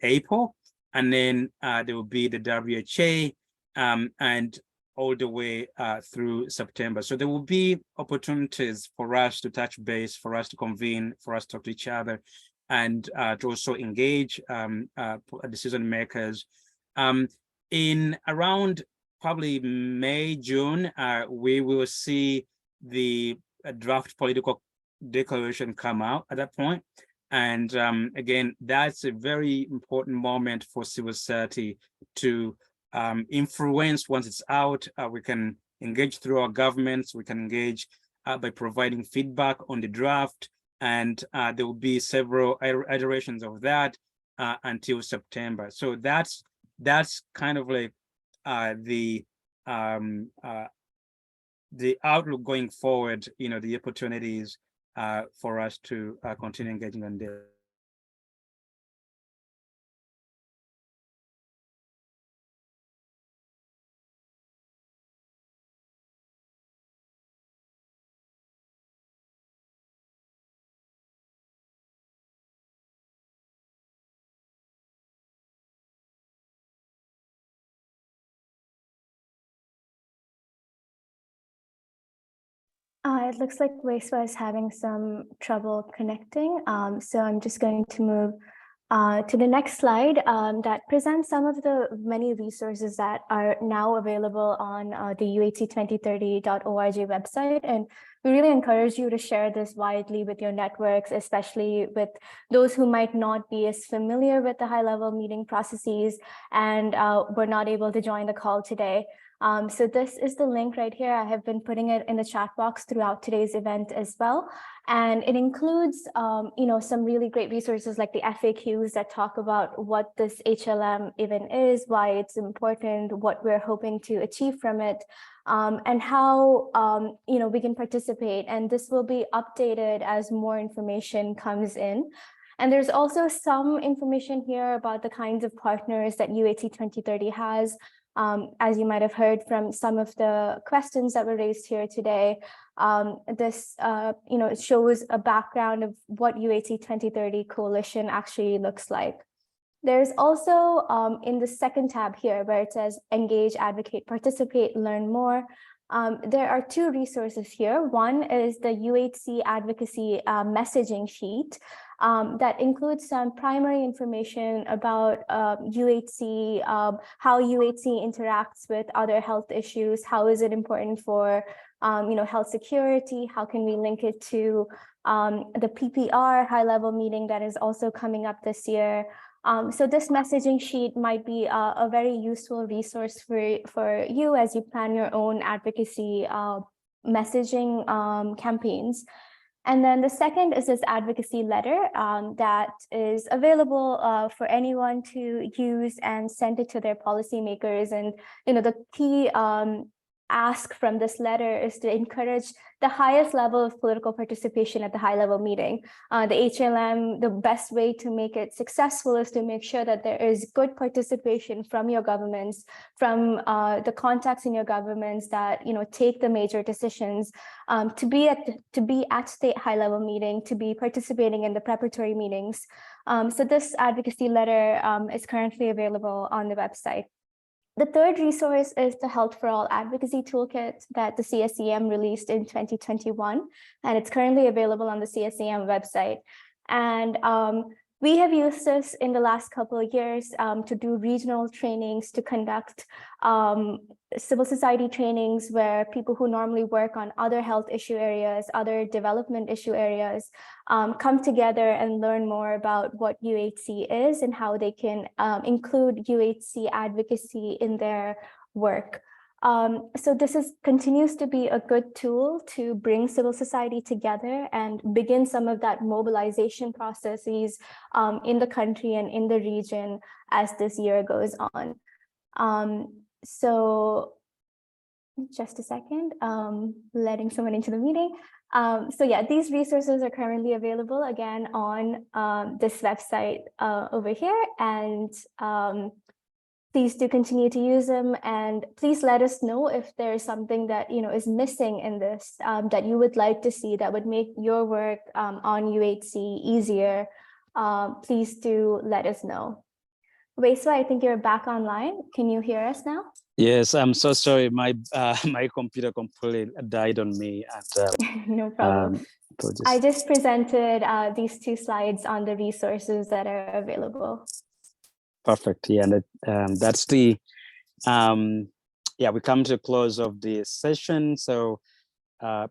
April. And then there will be the WHA and all the way through September. So there will be opportunities for us to touch base, for us to convene, for us to talk to each other, and to also engage decision makers. In around probably May, June, we will see the draft political declaration come out at that point. And again, that's a very important moment for civil society to influence. Once it's out, we can engage through our governments, we can engage by providing feedback on the draft, and there will be several iterations of that until September. So that's kind of like the outlook going forward, the opportunities for us to continue engaging on this. It looks like Weiswa is having some trouble connecting. So I'm just going to move to the next slide that presents some of the many resources that are now available on the UHC2030.org website. And we really encourage you to share this widely with your networks, especially with those who might not be as familiar with the high-level meeting processes and were not able to join the call today. So this is the link right here. I have been putting it in the chat box throughout today's event as well. And it includes, some really great resources like the FAQs that talk about what this HLM even is, why it's important, what we're hoping to achieve from it, and how, we can participate. And this will be updated as more information comes in. And there's also some information here about the kinds of partners that UHC 2030 has. As you might have heard from some of the questions that were raised here today, this it shows a background of what UHC 2030 coalition actually looks like. There's also in the second tab here where it says engage, advocate, participate, learn more. There are two resources here. One is the UHC advocacy messaging sheet that includes some primary information about UHC, how UHC interacts with other health issues, how is it important for health security, how can we link it to the PPR high-level meeting that is also coming up this year. So this messaging sheet might be a very useful resource for you as you plan your own advocacy messaging campaigns. And then the second is this advocacy letter that is available for anyone to use and send it to their policymakers. And the key ask from this letter is to encourage the highest level of political participation at the high-level meeting. The HLM, the best way to make it successful is to make sure that there is good participation from your governments, from the contacts in your governments that take the major decisions, to be at state high-level meeting, to be participating in the preparatory meetings. So this advocacy letter is currently available on the website. The third resource is the Health for All Advocacy Toolkit that the CSEM released in 2021, and it's currently available on the CSEM website. And we have used this in the last couple of years to do regional trainings, to conduct civil society trainings where people who normally work on other health issue areas, other development issue areas, come together and learn more about what UHC is and how they can include UHC advocacy in their work. So this continues to be a good tool to bring civil society together and begin some of that mobilization processes in the country and in the region as this year goes on. So just a second, letting someone into the meeting. So yeah, these resources are currently available again on this website over here, and please do continue to use them, and please let us know if there's something that is missing in this that you would like to see that would make your work on UHC easier. Please do let us know. Weiswa, I think you're back online. Can you hear us now? Yes, I'm so sorry. My my computer completely died on me. And, no problem. Apologies. I just presented these two slides on the resources that are available. Perfect. Yeah, and that's the we come to the close of the session. So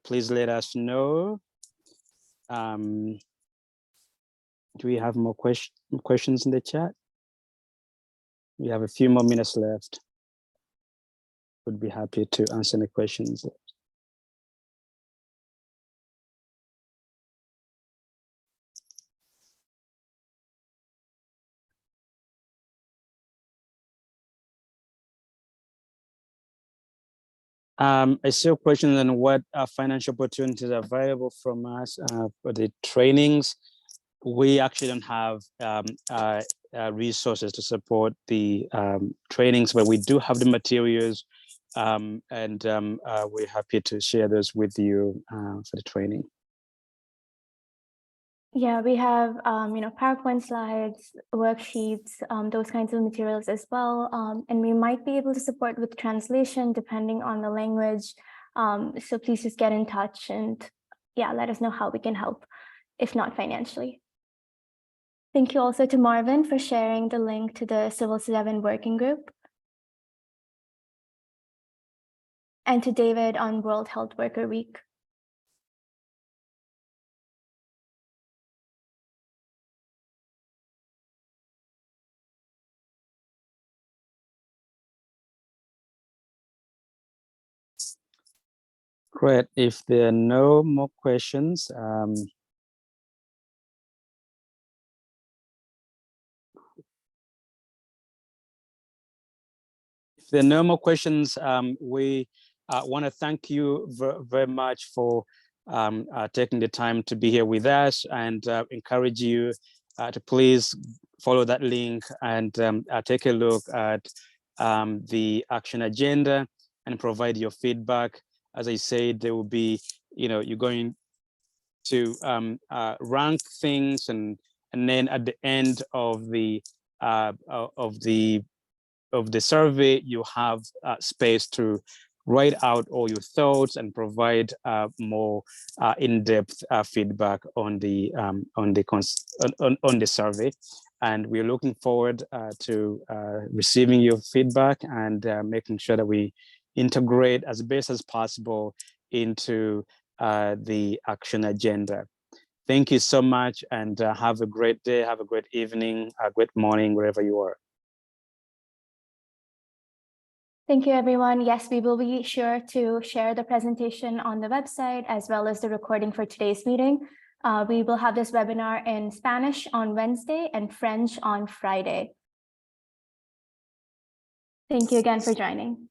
please let us know. Do we have more questions in the chat? We have a few more minutes left. Would be happy to answer any questions. I see a question on what financial opportunities are available from us for the trainings. We actually don't have resources to support the trainings, but we do have the materials, and we're happy to share those with you for the training. Yeah, we have PowerPoint slides, worksheets, those kinds of materials as well. And we might be able to support with translation depending on the language. So please just get in touch and yeah, let us know how we can help, if not financially. Thank you also to Marvin for sharing the link to the Civil 7 working group, and to David on World Health Worker Week. Great. If there are no more questions, if there are no more questions, we want to thank you very much for taking the time to be here with us, and encourage you to please follow that link and take a look at the action agenda and provide your feedback. As I said, there will be, you're going to rank things, and then at the end of the survey, you have space to write out all your thoughts and provide more in-depth feedback on the survey. And we're looking forward to receiving your feedback and making sure that we integrate as best as possible into the action agenda. Thank you so much, and have a great day, have a great evening, a great morning, wherever you are. Thank you, everyone. Yes, we will be sure to share the presentation on the website as well as the recording for today's meeting. We will have this webinar in Spanish on Wednesday and French on Friday. Thank you again for joining.